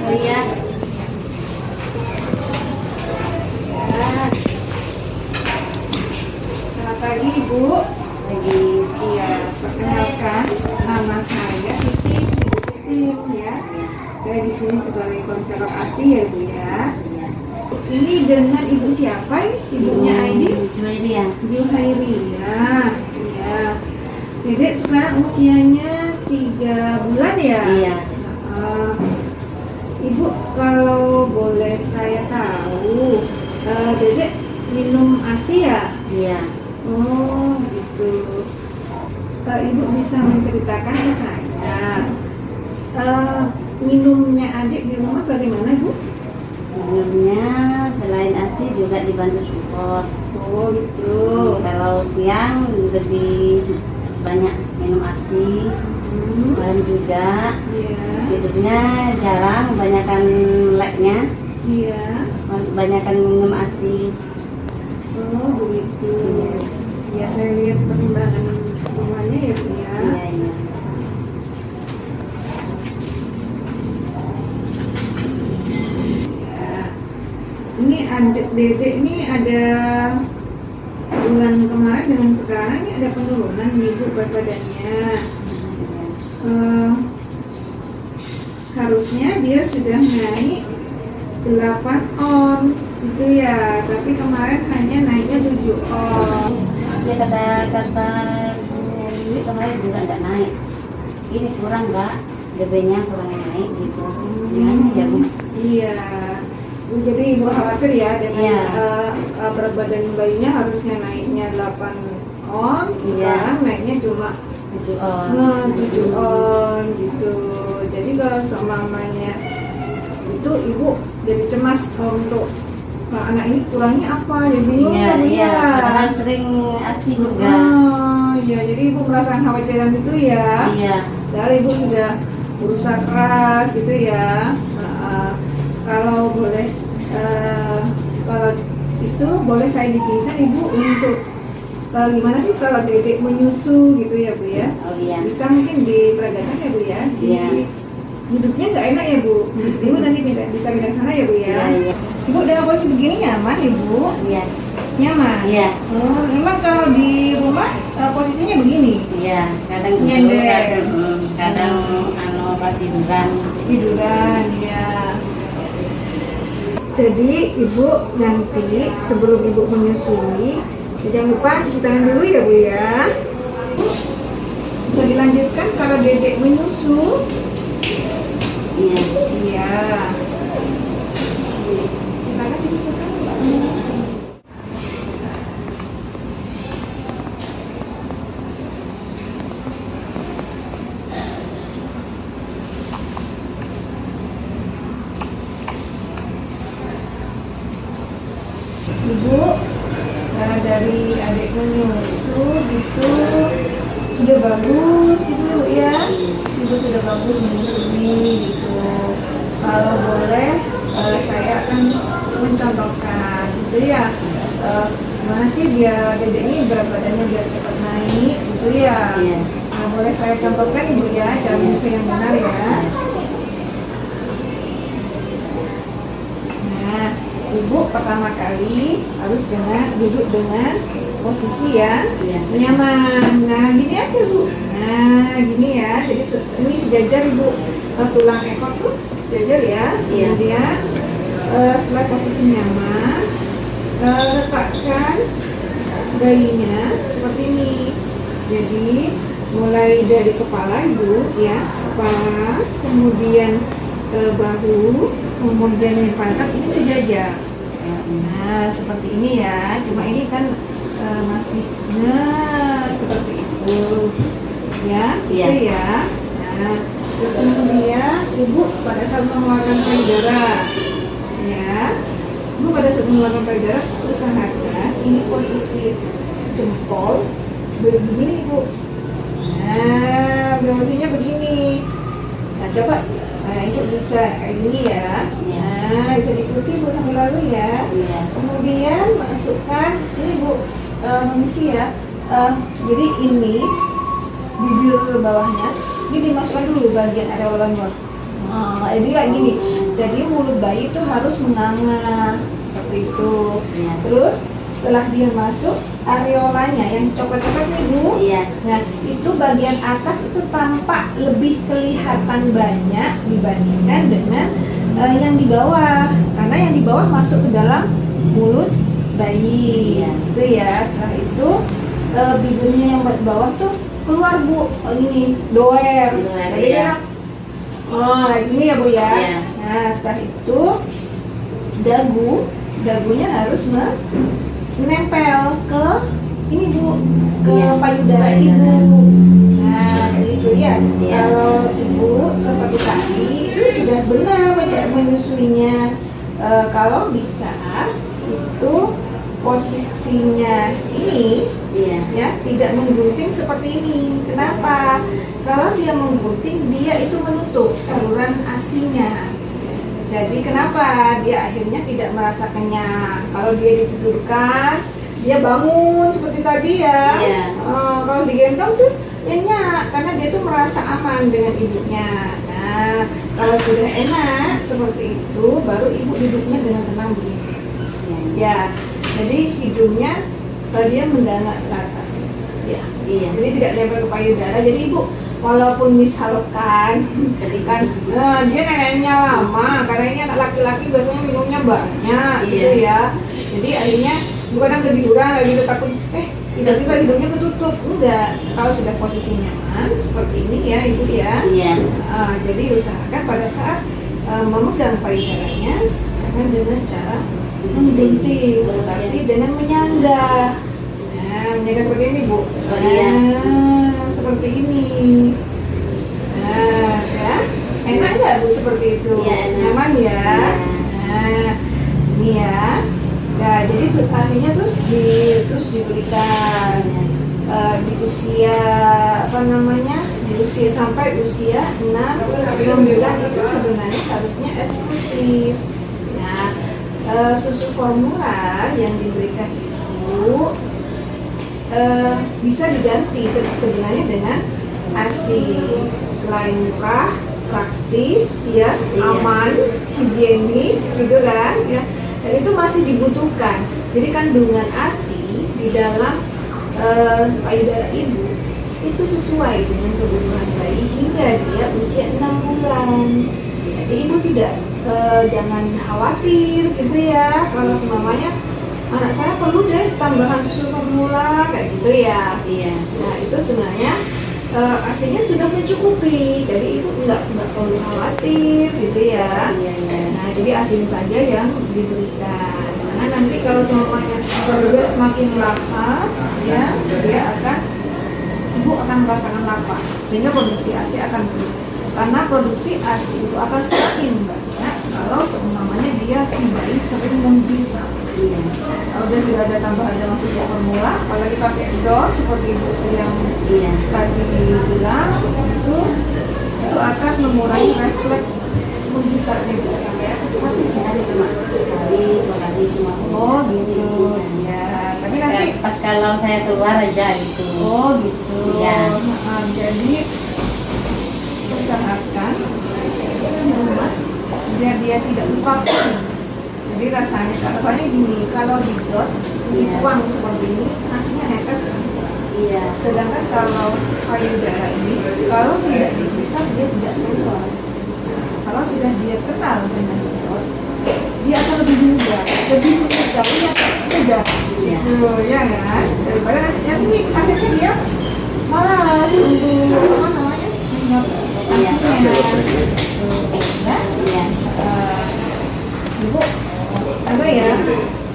Oh iya. Ya. Selamat pagi Ibu. Lagi Iya, perkenalkan nama saya Titi Tim ya. Saya di sini sebagai konselor ASI ya Bu ya. Ini dengan Ibu siapa ini? Ibunya Aidil? Juairi ya. Ibu Hairi ya. Iya. Dedek sekarang usianya 3 bulan ya? Iya. Uh, Ibu kalau boleh saya tahu, Dedek minum ASI ya? Iya. Oh gitu. Ibu bisa menceritakan ke saya minumnya adik di rumah bagaimana Bu? Sebelumnya selain ASI juga dibantu support. Oh gitu. Kalau siang lebih banyak minum ASI. Malam juga Iya. tidurnya jarang, banyakkan meleknya, Iya. banyakkan minum ASI. Oh begitu. Ya saya lihat perkembangan rumahnya ya Bu ya. Iya, iya. Ya. Ini adik dedek ini ada bulan kemarin dengan sekarang ini ada penurunan nih Bu berat badannya. Harusnya dia sudah naik 8 on gitu ya, tapi kemarin hanya naiknya 7 on. Ya kata Bu Wiwi kemarin juga nggak naik. Ini kurang nggak, DB-nya kurang naik gitu. Gimana ya Bu? Iya. Bu, jadi Ibu khawatir ya dengan Iya. berat badan bayinya harusnya naiknya 8 on, Iya. sekarang naiknya cuma 7 on. 7 on gitu. Jadi kalau seumpamanya itu Ibu jadi cemas untuk anak ini kurangnya apa ya bingung Iya, ya Bu iya. ya. Padahal sering ASI juga. Oh, iya, jadi Ibu merasa khawatiran itu ya. Iya. Padahal Ibu sudah berusaha keras gitu ya. Kalau boleh, kalau itu boleh saya dikirimkan Ibu untuk gimana sih kalau dedek menyusu gitu ya Bu ya? Oh iya. Bisa mungkin diperagakan ya Bu ya? Iya. Hidupnya nggak enak ya Bu. Ibu nanti bisa pindah ke sana ya Bu ya? Iya, iya. Ibu dengan posisi begini nyaman Ibu? Iya. Nyaman? Iya. Oh, memang kalau di rumah posisinya begini? Iya, kadang Nyender. kadang pas tiduran. Tiduran ya. Jadi Ibu nanti sebelum Ibu menyusui jangan lupa cuci tangan dulu ya Bu ya. Bisa dilanjutkan kalau dedek menyusu. Iya. Iya. Silakan disusukan Mbak. Ibu, dari adik menyusu gitu sudah bagus gitu ya. Ibu sudah bagus menyusui gitu. Kalau boleh saya akan mencontohkan gitu ya. Gimana sih biar dedek ini berat badannya biar cepat naik gitu ya. Iya. Nah, boleh saya contohkan Ibu ya cara menyusui yang benar ya. Nah, Ibu pertama kali harus duduk dengan posisi yang Iya. nyaman. Nah, gini aja Bu. Nah, gini ya. Jadi ini sejajar Ibu. Tulang ekor tuh sejajar ya. Iya. Kemudian setelah posisi nyaman, letakkan bayinya seperti ini. Jadi mulai dari kepala Ibu ya, kepala, kemudian bahu, kemudian yang pangkat ini sejajar. Nah, seperti ini ya. Cuma ini kan masih seperti itu. Ya, Iya. itu ya. Nah, terus kemudian Ibu pada saat mengeluarkan payudara ya. Ibu pada saat mengeluarkan payudara usahakan ini posisi jempol begini Ibu. Nah, posisinya begini. Nah, coba Ibu bisa kayak gini ya. Nah, bisa diikuti Bu sambil lalu ya. Iya. Kemudian masukkan ini Bu, mengisi ya. Jadi ini bibir bawahnya ini dimasukkan dulu bagian area bawah. Ini kayak gini. Jadi mulut bayi itu harus menganga seperti itu. Iya. Terus setelah dia masuk, areolanya yang coklat-coklat nih Bu. Iya. Nah, itu bagian atas itu tampak lebih kelihatan banyak dibandingkan dengan yang di bawah. Karena yang di bawah masuk ke dalam mulut bayi. Iya. Itu ya. Setelah itu bibirnya yang di bawah tuh keluar Bu. Oh, ini doer. Doer, Tadi iya. kan oh, ini ya Bu ya. Iya. Nah, setelah itu dagunya harus menempel ke ini Bu, ke Iya, payudara payudara. ibu. Nah, kayak gitu ya. Iya. Kalau ibu seperti tadi itu sudah benar menyusuinya. Kalau bisa itu posisinya ini Iya. ya tidak menggunting seperti ini. Kenapa? Kalau dia menggunting, dia itu menutup saluran ASI-nya. Jadi kenapa dia akhirnya tidak merasa kenyang? Kalau dia ditidurkan, dia bangun seperti tadi ya. Iya. Kalau digendong tuh nyenyak karena dia tuh merasa aman dengan ibunya. Nah, kalau sudah enak seperti itu, baru ibu duduknya dengan tenang begini. Ya, jadi hidungnya dia mendangak ke atas. Ya. Iya. Jadi tidak nempel ke payudara. Jadi ibu walaupun misalkan ketika dia neneknya lama, karena ini anak laki-laki biasanya minumnya banyak gitu ya. Jadi akhirnya bukan ketiduran lagi takut tiba-tiba hidungnya ketutup. Enggak, kalau sudah posisi nyaman seperti ini ya ibu ya. Iya. Jadi usahakan pada saat memegang payudaranya jangan dengan cara menggunting, tetapi dengan menyangga. Nah, menyangga seperti ini Bu. Iya. Seperti ini. Nah, ya. Enak nggak Bu seperti itu? Iya, enak. Nyaman ya. Iya. Nah, ini ya. Nah, jadi asinya terus diberikan di usia di usia sampai usia 6 bulan itu sebenarnya harusnya eksklusif. Nah, susu formula yang diberikan itu bisa diganti sebenarnya dengan ASI. Selain murah, praktis, ya, aman, higienis, gitu kan, ya. Dan itu masih dibutuhkan. Jadi kandungan ASI di dalam payudara ibu itu sesuai dengan kebutuhan bayi hingga dia usia 6 bulan. Jadi ibu jangan khawatir gitu ya kalau semuanya anak saya perlu deh tambahan susu formula kayak gitu ya. Iya. Nah itu sebenarnya ASI-nya sudah mencukupi, jadi ibu nggak perlu khawatir gitu ya. Iya. Nah jadi ASI saja yang diberikan. Karena nanti kalau semuanya progres semakin lapar, ya ibu akan merasakan lapar, sehingga produksi ASI akan terus. Karena produksi ASI itu akan semakin banyak kalau seumpamanya dia si bayi sering membisa. Iya. Kalau dia sudah ada tambahan dalam susu formula, apalagi pakai endor seperti ibu yang tadi bilang, itu akan mengurangi refleks membisanya juga ya. Tapi sekali cuma sekali cuma. Oh gitu. Ya, tapi nanti Pas kalau saya keluar aja gitu. oh gitu. Iya. Jadi usahakan di rumah biar dia tidak lupa. Jadi rasanya gini, kalau didot, dituang seperti ini, nasinya netes kan? Iya. Sedangkan kalau payudara ini, kalau tidak dipisah dia tidak keluar. Kalau sudah dia kenal dengan didot, dia akan lebih mudah mudah. Iya. Ya kan? Daripada yang ini akhirnya dia malas untuk apa namanya? Iya. Ya. Iya. Ibu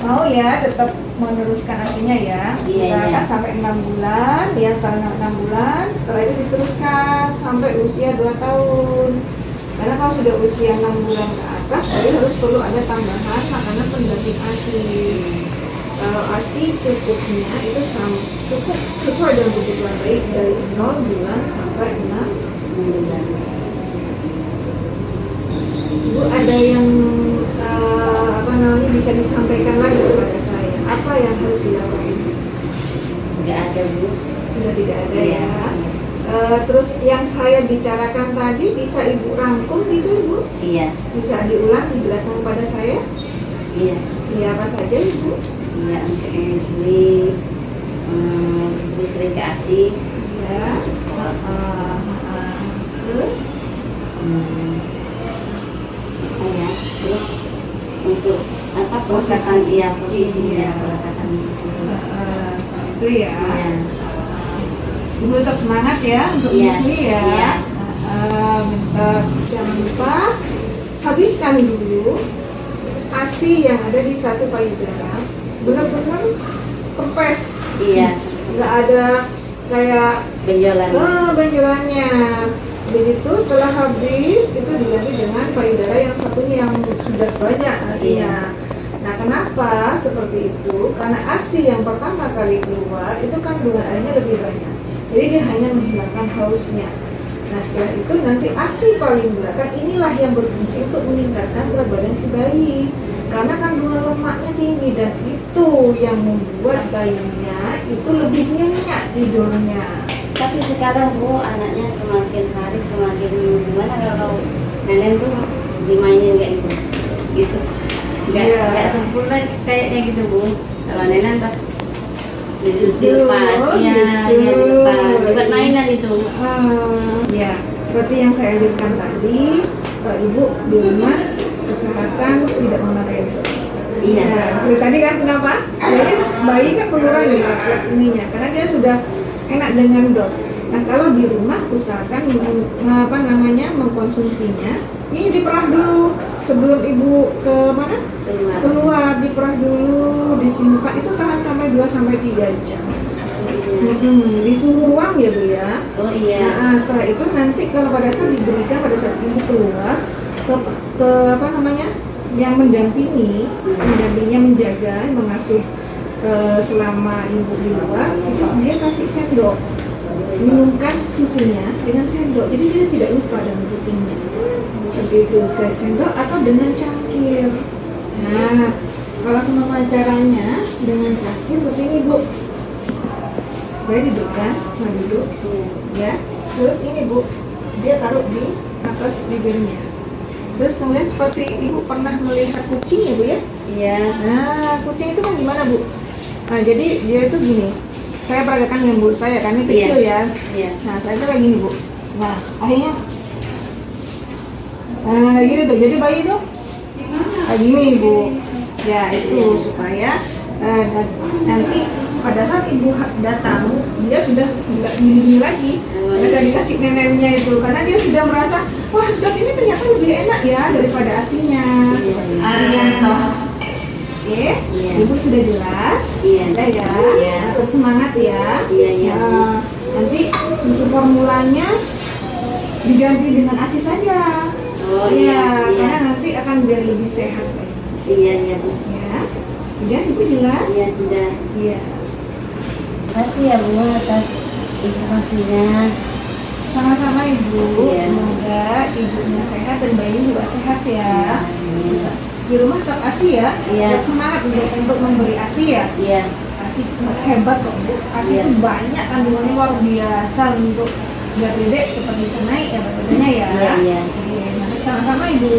mau ya tetap meneruskan ASI-nya ya. Iya, Misalkan iya. sampai 6 bulan, dia sampai 6 bulan, setelah itu diteruskan sampai usia 2 tahun. Karena kalau sudah usia 6 bulan ke atas, dia harus perlu ada tambahan makanan pendamping ASI. Kalau ASI cukupnya itu cukup sesuai dengan kebutuhan bayi dari 0 bulan sampai 6 bulan. Ibu ada yang bisa disampaikan lagi kepada saya? Apa yang harus dilakukan? Nggak ada Bu. Sudah tidak ada ya. Terus yang saya bicarakan tadi bisa Ibu rangkum gitu Ibu? Iya. Bisa diulang dijelaskan kepada saya? Iya. Iya, apa saja Ibu? Iya, untuk beli sering ke ASI. Ya. Terus? Ya, terus untuk apa pelekatan posisinya pelekatan itu. Itu ya. Iya. Ibu tetap semangat ya untuk Iya. menyusui ya. Iya. Jangan lupa habiskan dulu ASI yang ada di satu payudara. Benar-benar kempes. Iya. Nggak ada kayak Benjolan. benjolannya. Di situ setelah habis itu diganti dengan payudara yang satunya yang sudah banyak ASI-nya. Nah, kenapa seperti itu? Karena ASI yang pertama kali keluar itu kandungan airnya lebih banyak. Jadi dia hanya menghilangkan hausnya. Nah, setelah itu nanti ASI paling belakang inilah yang berfungsi untuk meningkatkan berat badan si bayi. Karena kandungan lemaknya tinggi dan itu yang membuat bayinya itu lebih nyenyak tidurnya. Tapi sekarang Bu, anaknya semakin hari semakin gimana kalau nenek tuh dimainin kayak gitu, nggak sempurna kayaknya gitu Bu. Kalau nenek pas dilepas, ya dilepas, buat mainan itu. Ya, seperti yang saya lihatkan tadi, Ibu di rumah usahakan tidak memakai itu. Iya. Nah, seperti tadi kan kenapa? Jadi bayi kan mengurangi flat ininya karena dia sudah enak dengan dot. Nah, kalau di rumah usahakan mengkonsumsinya. Ini diperah dulu sebelum Ibu ke mana? Keluar, diperah dulu, disimpan itu tahan sampai 2 sampai 3 jam. Di suhu ruang ya Bu ya. Oh iya. Nah, setelah itu nanti kalau pada saat diberikan pada saat Ibu keluar ke yang mendampingi, menjaga, mengasuh selama Ibu di luar, itu dia kasih sendok, minumkan susunya dengan sendok, jadi dia tidak lupa dengan rutinnya. Seperti itu, sekali sendok atau dengan cangkir. Nah, kalau semua caranya dengan cangkir seperti ini Bu. Boleh dudukkan, mau duduk, ya. Terus ini Bu, dia taruh di atas bibirnya. Terus kemudian seperti Ibu pernah melihat kucing ya Bu ya? Iya. Nah, kucing itu kan gimana Bu? Nah, jadi dia itu gini. Saya peragakan dengan mulut saya, kan ini kecil ya. Iya. Nah, saya itu kayak gini Bu. Nah, akhirnya kayak gini tuh. Jadi bayi itu kayak gini Bu. Ya, itu supaya nanti pada saat Ibu datang, dia sudah nggak gini-gini lagi. Udah dikasih neneknya itu, karena dia sudah merasa, wah, dot ini ternyata lebih enak ya daripada asinya. Oke, Ibu sudah jelas. Iya. Ya, Iya. tetap semangat ya. Iya, iya. Nanti susu formulanya diganti dengan ASI saja. Oh iya. Karena nanti akan biar lebih sehat. Iya iya Bu. Ya, udah Ibu jelas. Iya sudah. Iya. Terima kasih ya Bu atas informasinya. Sama-sama Ibu. Iya. Semoga ibunya sehat dan bayinya juga sehat ya. Bisa di rumah tetap ASI ya. Iya. Tetap semangat untuk memberi ASI ya. Iya. ASI hebat kok Bu. ASI Iya. itu banyak kandungannya luar biasa untuk biar dedek cepat bisa naik ya badannya ya. Iya, iya. Oke, nah, sama-sama Ibu.